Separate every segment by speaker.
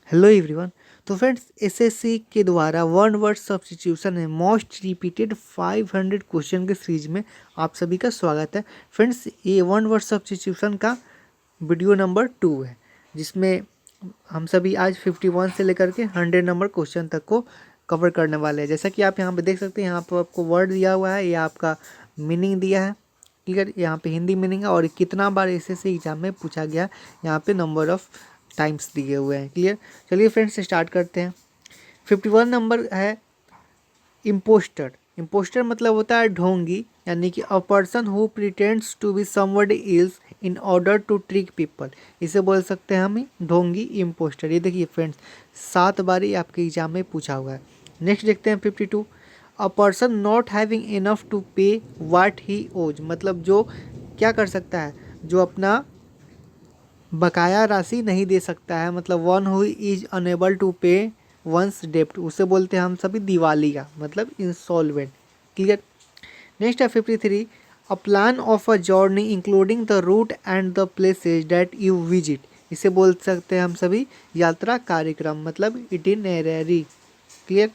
Speaker 1: Hello everyone. तो friends SSC के द्वारा वन वर्ड सब्स्टिट्यूशन है मोस्ट रिपीटेड 500 क्वेश्चन के सीरीज में आप सभी का स्वागत है। फ्रेंड्स ये वन वर्ड सब्स्टिट्यूशन का वीडियो नंबर 2 है, जिसमें हम सभी आज 51 से लेकर के 100 नंबर क्वेश्चन तक को कवर करने वाले हैं। जैसा कि आप यहाँ पे देख सकते हैं, यहाँ पर आपको वर्ड दिया हुआ है, ये आपका मीनिंग दिया है। क्लियर, यहाँ पे हिंदी मीनिंग है और कितना बार एसएससी एग्जाम में पूछा गया, यहाँ पे नंबर ऑफ टाइम्स दिए हुए हैं। क्लियर, चलिए फ्रेंड्स स्टार्ट करते हैं। 51 नंबर है इम्पोस्टर। इम्पोस्टर मतलब होता है ढोंगी, यानी कि a person who pretends to be somebody else in order to trick people. इसे बोल सकते हैं हम ढोंगी, इम्पोस्टर। ये देखिए फ्रेंड्स 7 बार ये आपके एग्जाम में पूछा हुआ है। नेक्स्ट देखते हैं 52। A person not having enough to pay what ही ओज, मतलब जो क्या कर सकता है, जो अपना बकाया राशि नहीं दे सकता है, मतलब one who is unable to pay one's डेप्ट, उसे बोलते हैं हम सभी दिवालिया, मतलब इंसॉल्वेंट। क्लियर। नेक्स्ट है 53। A plan of a journey including the route and the places that you visit, इसे बोल सकते हैं हम सभी यात्रा कार्यक्रम, मतलब इटिनरी। क्लियर।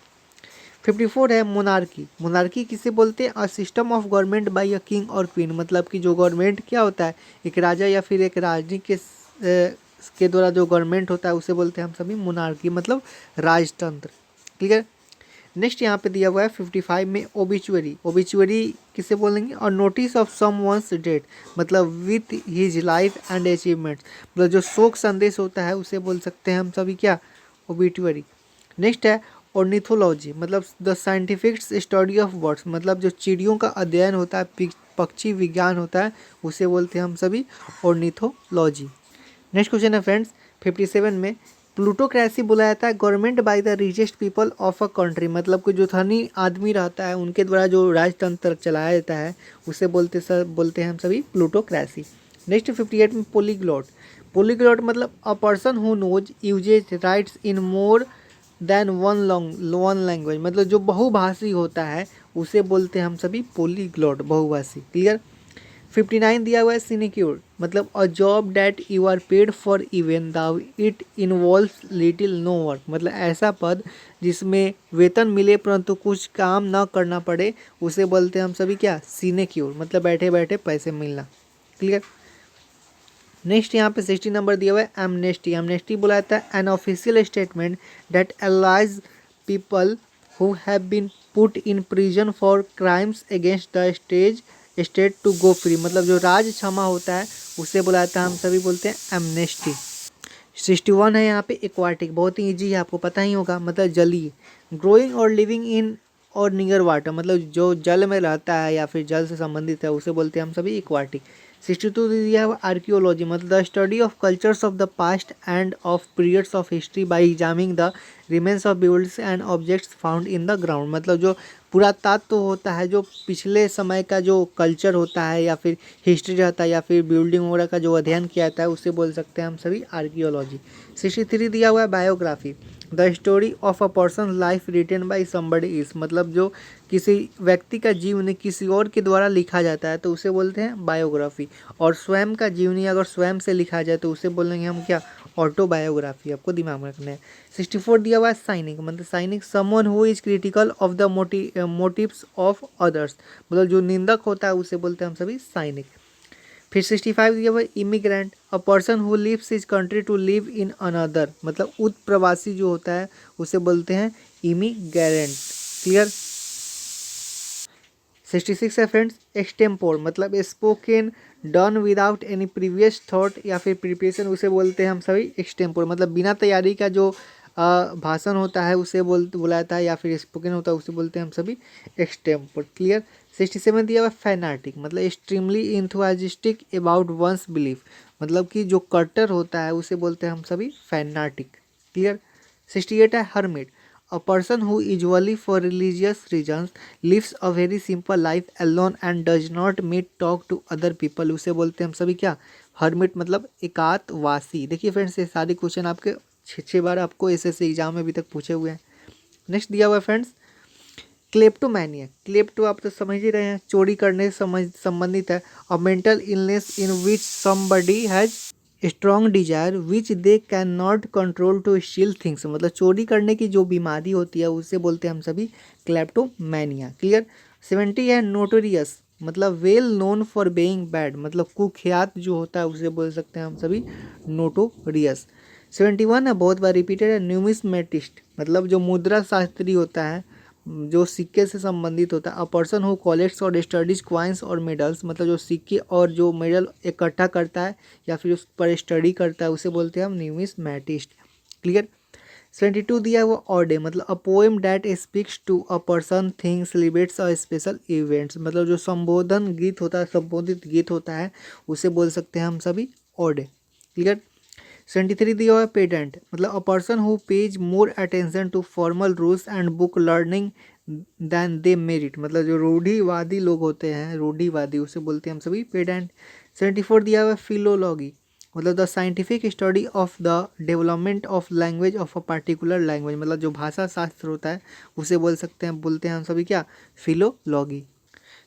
Speaker 1: 54 है मोनार्की। मोनार्की किसे बोलते हैं, a system of government by a king और क्वीन, मतलब कि जो गवर्नमेंट क्या होता है, एक राजा या फिर एक रानी के द्वारा जो गवर्नमेंट होता है उसे बोलते हैं हम सभी मोनार्की, मतलब राजतंत्र। क्लियर। नेक्स्ट यहाँ पे दिया हुआ है 55 में ओबिचुअरी। ओबिचुअरी किसे बोलेंगे, और notice of someone's death, मतलब with his life and achievements, मतलब जो शोक संदेश होता है उसे बोल सकते हैं हम सभी क्या, ओबिचुअरी। नेक्स्ट है ऑर्निथोलॉजी, मतलब the scientific study of birds, मतलब जो चिड़ियों का अध्ययन होता है, पक्षी विज्ञान होता है, उसे बोलते हैं हम सभी ऑर्निथोलॉजी। नेक्स्ट क्वेश्चन है फ्रेंड्स 57 में, प्लूटोक्रेसी बुलाया जाता है government by the richest people of a country, मतलब कि जो धनी आदमी रहता है उनके द्वारा जो राजतंत्र चलाया जाता है उसे बोलते हैं हम सभी प्लूटोक्रेसी। नेक्स्ट 58 में पोलीग्लॉट। पोलीग्लॉट मतलब a person who knows uses writes in more than one language, मतलब जो बहुभाषी होता है उसे बोलते हैं हम सभी पोलीग्लॉट, बहुभाषी। क्लियर। 59 दिया हुआ है सिनेक्योर, मतलब a job that you are paid for even though it involves little no work, मतलब ऐसा पद जिसमें वेतन मिले परंतु कुछ काम ना करना पड़े, उसे बोलते हैं हम सभी क्या, सिनेक्योर, मतलब बैठे बैठे पैसे मिलना। क्लियर। नेक्स्ट यहाँ पे 60 नंबर दिया हुआ है एमनेस्टी। एमनेस्टी बोला जाता है an official statement that allows people who have been put in prison for crimes against the state to go free, मतलब जो राज क्षमा होता है उसे बोला जाता है हम सभी बोलते हैं एमनेस्टी। 61 है यहाँ पे एक्वाटिक, बहुत ही ईजी है, आपको पता ही होगा, मतलब जलीय। ग्रोइंग और लिविंग इन और नियर वाटर, मतलब जो जल में रहता है या फिर जल से संबंधित है उसे बोलते हैं हम सभी एक्वाटिक। 62 दिया हुआ आर्कियोलॉजी, मतलब the study of cultures of the past end of periods of history by examining the remains of buildings and objects found in the ground, मतलब जो पुरातत्व होता है, जो पिछले समय का जो कल्चर होता है या फिर हिस्ट्री रहता है या फिर बिल्डिंग वगैरह का जो अध्ययन किया जाता है उसे बोल सकते हैं हम सभी आर्कियोलॉजी। 63 दिया हुआ है biography, the story of a person life written by somebody is, मतलब जो किसी व्यक्ति का जीवनी किसी और के द्वारा लिखा जाता है तो उसे बोलते हैं बायोग्राफी, और स्वयं का जीवनी अगर स्वयं से लिखा जाए तो उसे बोलेंगे हम क्या, ऑटोबायोग्राफी, आपको दिमाग में रखना है। 64 दिया हुआ है साइनिक, मतलब cynic someone who is critical of the motives of others, मतलब जो निंदक होता है उसे बोलते हैं हम सभी साइनिक। फिर 65 दिया हुआ है immigrant, a person who lives his country to live in another, मतलब उत्प्रवासी जो होता है उसे बोलते हैं इमिग्रेंट। क्लियर। 66 है फ्रेंड्स एक्सटेम्पोर, मतलब spoken done without any previous thought या फिर प्रिपरेशन, उसे बोलते हैं हम सभी एक्सटेम्पोर, मतलब बिना तैयारी का जो भाषण होता है उसे बोला जाता है, या फिर स्पोकन होता है उसे बोलते हैं हम सभी एक्सटेम्पोर। क्लियर। 67 दिया हुआ फैनाटिक, मतलब extremely enthusiastic about one's belief, मतलब कि जो कट्टर होता है उसे बोलते हैं हम सभी फैनाटिक। क्लियर। 68 है hermit, a person who usually for religious reasons lives a very simple life alone and does not meet talk to other people, उसे बोलते हैं हम सभी क्या, हर्मिट, मतलब एकांतवासी। देखिए फ्रेंड्स ये सारे क्वेश्चन आपके 6 बार आपको एसएससी एग्जाम में अभी तक पूछे हुए हैं। नेक्स्ट दिया हुआ है फ्रेंड्स क्लेप्टोमैनिया। क्लेप्टो आप तो समझ ही रहे हैं, चोरी करने से संबंधित है। A mental illness in which somebody has strong desire which they can not control to steal things, मतलब चोरी करने की जो बीमारी होती है उसे बोलते हैं हम सभी क्लेप्टोमैनिया। क्लियर। 70 है नोटोरियस, मतलब well known for being bad, मतलब कुख्यात जो होता है उसे बोल सकते हैं हम सभी नोटोरियस। 71 है बहुत बार रिपीटेड है न्यूमिस्मेटिस्ट, मतलब जो मुद्रा शास्त्री होता है, जो सिक्के से संबंधित होता है। अ पर्सन हु कलेक्ट्स और स्टडीज क्वाइंस और मेडल्स, मतलब जो सिक्के और जो मेडल इकट्ठा करता है या फिर उस पर स्टडी करता है उसे बोलते हैं हम न्यूमिस्मेटिस्ट। क्लियर। 72 दिया वो ऑडे, मतलब a poem that speaks to a person thing celebrates a special events, मतलब जो संबोधन गीत होता है, संबोधित गीत होता है उसे बोल सकते हैं हम सभी ऑडे। क्लियर। 73 दिया हुआ है पेडेंट, मतलब a person who pays more attention to formal rules and book learning than they merit, मतलब जो रूढ़िवादी लोग होते हैं, रूढ़िवादी उसे बोलते हैं हम सभी पेडेंट। 74 दिया हुआ है फिलोलॉगी, मतलब the scientific study of the development of language of a particular language, मतलब जो भाषा शास्त्र होता है उसे बोलते हैं हम सभी क्या, फिलोलॉगी।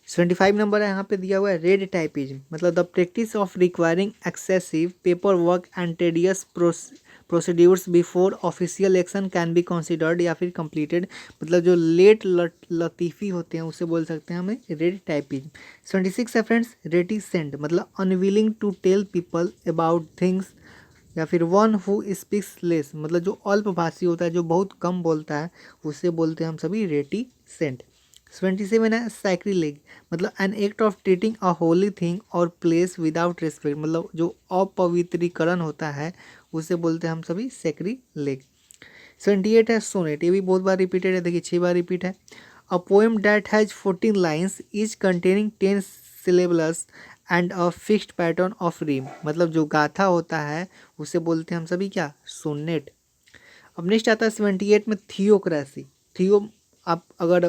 Speaker 1: 75 नंबर है यहाँ पे दिया हुआ है रेड टाइपिज्म, मतलब the practice of requiring excessive paper work and tedious procedures before official action can be considered या फिर कंप्लीटेड, मतलब जो लेट लतीफ़ी होते हैं उसे बोल सकते हैं हमें रेड टाइपिज्म। 76 है फ्रेंड्स रेटिसेंट, मतलब unwilling to tell people about things या फिर वन हु स्पीक्स लेस, मतलब जो अल्पभाषी होता है, जो बहुत कम बोलता है उसे बोलते हैं हम सभी रेटिसेंट। 77 है सैक्रिलेग, मतलब an act of treating a Holi thing और प्लेस विदाउट रिस्पेक्ट, मतलब जो अपवित्रीकरण होता है उसे बोलते हैं हम सभी सैक्रिलेग। 78 है सोनेट, ये भी बहुत बार रिपीटेड है, देखिए 6 बार रिपीट है। A poem that has 14 lines is containing 10 syllables and a fixed pattern of rhyme, मतलब जो गाथा होता है उसे बोलते हैं हम सभी क्या, सोनेट। अब नेक्स्ट आता है 78 में थियोक्रेसी। थियो, आप अगर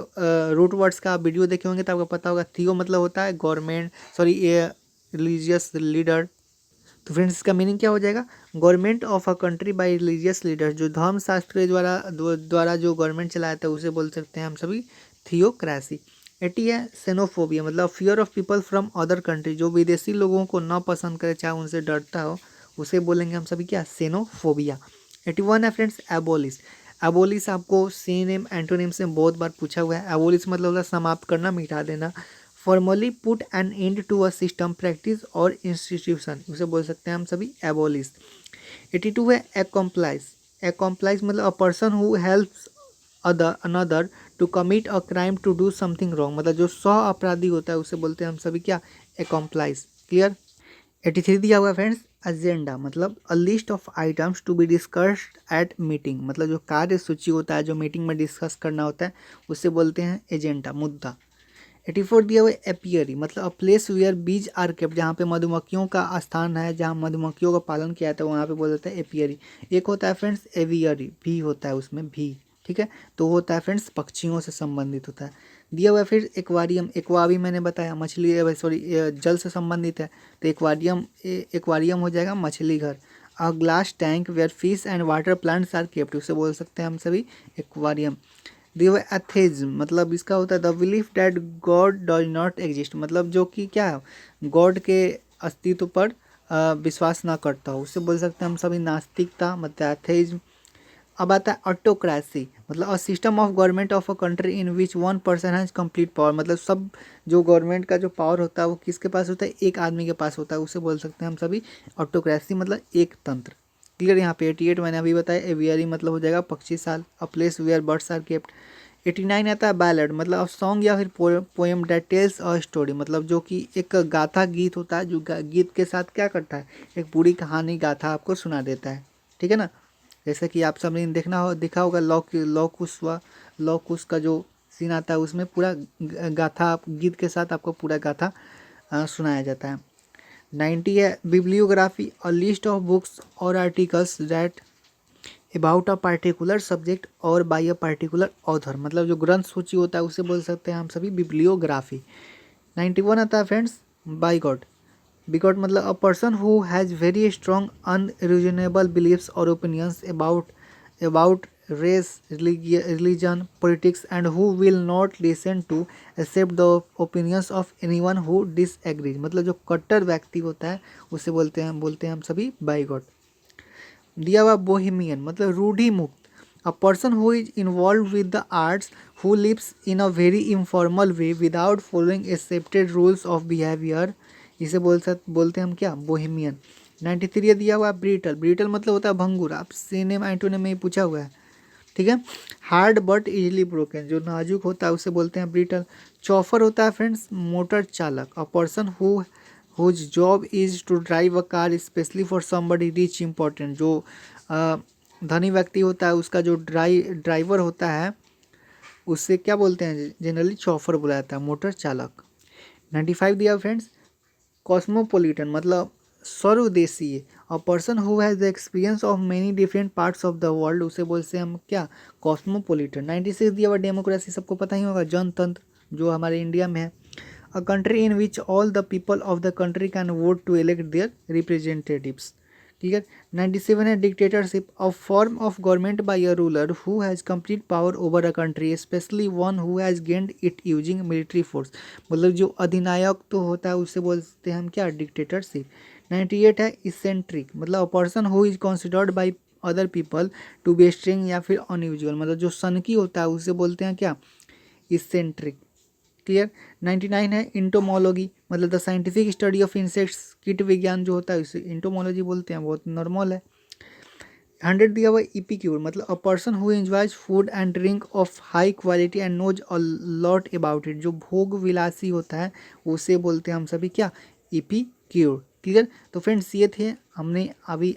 Speaker 1: रूट वर्ड्स का आप वीडियो देखे होंगे तो आपको पता होगा, थियो मतलब होता है गवर्नमेंट, सॉरी ये रिलीजियस लीडर। तो फ्रेंड्स इसका मीनिंग क्या हो जाएगा, government of a country bye religious leader, जो धर्म शास्त्र के द्वारा जो गवर्नमेंट चलाता है उसे बोल सकते हैं हम सभी थियोक्रेसी। 80 है सेनोफोबिया, मतलब fear of people from other country, जो विदेशी लोगों को ना पसंद करे, चाहे उनसे डरता हो उसे बोलेंगे हम सभी क्या, सेनोफोबिया। 81 है फ्रेंड्स एबोलिश। एबोलिश आपको सिनोनिम एंटोनिम से बहुत बार पूछा हुआ है। एबोलिश मतलब होता है समाप्त करना, मिटा देना। Formally put an end to a system practice और इंस्टीट्यूशन, उसे बोल सकते हैं हम सभी एबोलिश। 82 है एक्कम्प्लाइज। एक्कम्प्लाइज मतलब a person who helps other another to commit a crime to do something wrong, मतलब जो सह अपराधी होता है उसे बोलते हैं हम सभी क्या, एक्कम्प्लाइज। क्लियर। 83 दिया हुआ है फ्रेंड्स एजेंडा, मतलब a list of items to be discussed at meeting, मतलब जो कार्य सूची होता है जो मीटिंग में डिस्कस करना होता है उसे बोलते हैं एजेंडा, मुद्दा। 84 दिया हुआ है एपियरी, मतलब अ place where bees are kept, जहाँ पे मधुमक्खियों का स्थान है, जहाँ मधुमक्खियों का पालन किया जाता है वहाँ पे बोल देते हैं एपियरी। एक होता है फ्रेंड्स एवियरी, भी होता है उसमें भी, ठीक है, तो वो होता है फ्रेंड्स पक्षियों से संबंधित होता है। दिया हुआ है फिर एक्वारियम, एक्वा भी मैंने बताया मछली, सॉरी जल से संबंधित है, तो एक्वारियम, एक्वारियम हो जाएगा मछली घर। A glass tank where fish and water plants are kept, उसे बोल सकते हैं हम सभी एक्वारियम। दिया एथेज्म, मतलब इसका होता है the belief that God does not exist, मतलब जो कि क्या है, गॉड के अस्तित्व पर विश्वास ना करता हो उसे बोल सकते हैं हम सभी नास्तिकता, मतलब एथेज्म। अब आता है ऑटोक्रेसी, मतलब a system of government of a country in which one person has complete power, मतलब सब जो गवर्नमेंट का जो पावर होता है वो किसके पास होता है, एक आदमी के पास होता है, उसे बोल सकते हैं हम सभी ऑटोक्रेसी, मतलब एक तंत्र। क्लियर। यहाँ पे 88 मैंने अभी बताया एवियरी मतलब हो जाएगा पक्षी साल, a place where birds are kept. 89 आता है बैलेड, मतलब अ सॉन्ग या फिर poem that tells a story, मतलब जो कि एक गाथा गीत होता है, जो गीत के साथ क्या करता है, एक पूरी कहानी गाथा आपको सुना देता है, ठीक है ना। जैसे कि आप सबने देखा होगा लौ कुश का जो सीन आता है उसमें पूरा गाथा गीत के साथ आपको पूरा गाथा सुनाया जाता है। 90 है bibliography, a list of books और articles that about a particular subject और बाय अ पार्टिकुलर ऑथर, मतलब जो ग्रंथ सूची होता है उसे बोल सकते हैं हम सभी बिब्लियोग्राफी। 91 आता है फ्रेंड्स बाय गॉड। बिकॉट मतलब a person who has very strong unreasonable beliefs और opinions about race, religion, politics, and who will not listen to accept the opinions of anyone who disagrees। मतलब जो कट्टर व्यक्ति होता है उसे बोलते हैं हम सभी बाइगॉट। दिया हुआ बोहेमियन मतलब रूढ़ी मुक्त, a person who is involved with the arts, who lives in a very informal way without following accepted rules of behaviour, इसे बोलते हैं हम क्या, बोहेमियन। 93 दिया हुआ ब्रिटल, ब्रिटल मतलब होता है भंगुर, आप सिनेमा एंटोनिम में ही पूछा हुआ है, ठीक है। हार्ड बट इजीली ब्रोकन, जो नाजुक होता है उसे बोलते हैं ब्रिटल। चौफर होता है फ्रेंड्स मोटर चालक, a person whose job is to drive a car specially for somebody rich important, जो धनी व्यक्ति होता है उसका जो ड्राइवर होता है उससे क्या बोलते हैं, जनरली चौफर बुलाया जाता है, मोटर चालक। 95 दिया फ्रेंड्स कॉस्मोपोलिटन मतलब सर्वदेशीय, a person who has the experience of many different parts of the world, उसे बोलते हैं हम क्या, कॉस्मोपोलिटन। 96 दिया हुआ डेमोक्रेसी, सबको पता ही होगा, जनतंत्र जो हमारे इंडिया में है। A country in which all the people of the country can vote to elect their representatives, ठीक है। 97 है dictatorship, a form of government by a ruler who has complete power over a country specially one who has gained it using military force, मतलब जो अधिनायक तो होता है उसे बोलते हैं हम क्या, डिक्टेटरशिप। 98 है इसेंट्रिक मतलब a person who is considered by other people to be strange या फिर अनयूजुअल, मतलब जो सनकी होता है उसे बोलते हैं क्या, इसेंट्रिक, क्लियर। 99 है इंटोमोलॉजी मतलब the scientific study of insects, कीट विज्ञान जो होता है उसे इंटोमोलॉजी बोलते हैं, बहुत नॉर्मल है। 100 दिया हुआ इपिक्यूर मतलब a person who enjoys food and drink of high quality and knows a lot about it, जो भोग विलासी होता है उसे बोलते हैं हम सभी क्या, इपिक्यूर, क्लियर। तो फ्रेंड्स ये थे हमने अभी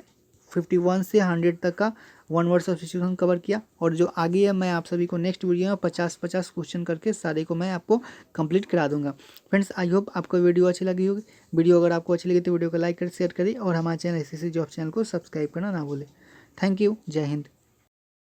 Speaker 1: 51 से 100 तक का वन वर्ड सब्स्टिट्यूशन कवर किया, और जो आगे है मैं आप सभी को नेक्स्ट वीडियो में 50-50 क्वेश्चन करके सारे को मैं आपको कंप्लीट करा दूंगा। फ्रेंड्स आई होप आपको वीडियो अच्छी लगी होगी। वीडियो अगर आपको अच्छी लगी तो वीडियो को लाइक कर शेयर करिए और हमारे चैनल एसएससी जॉब चैनल को सब्सक्राइब करना ना भूलें। थैंक यू, जय हिंद।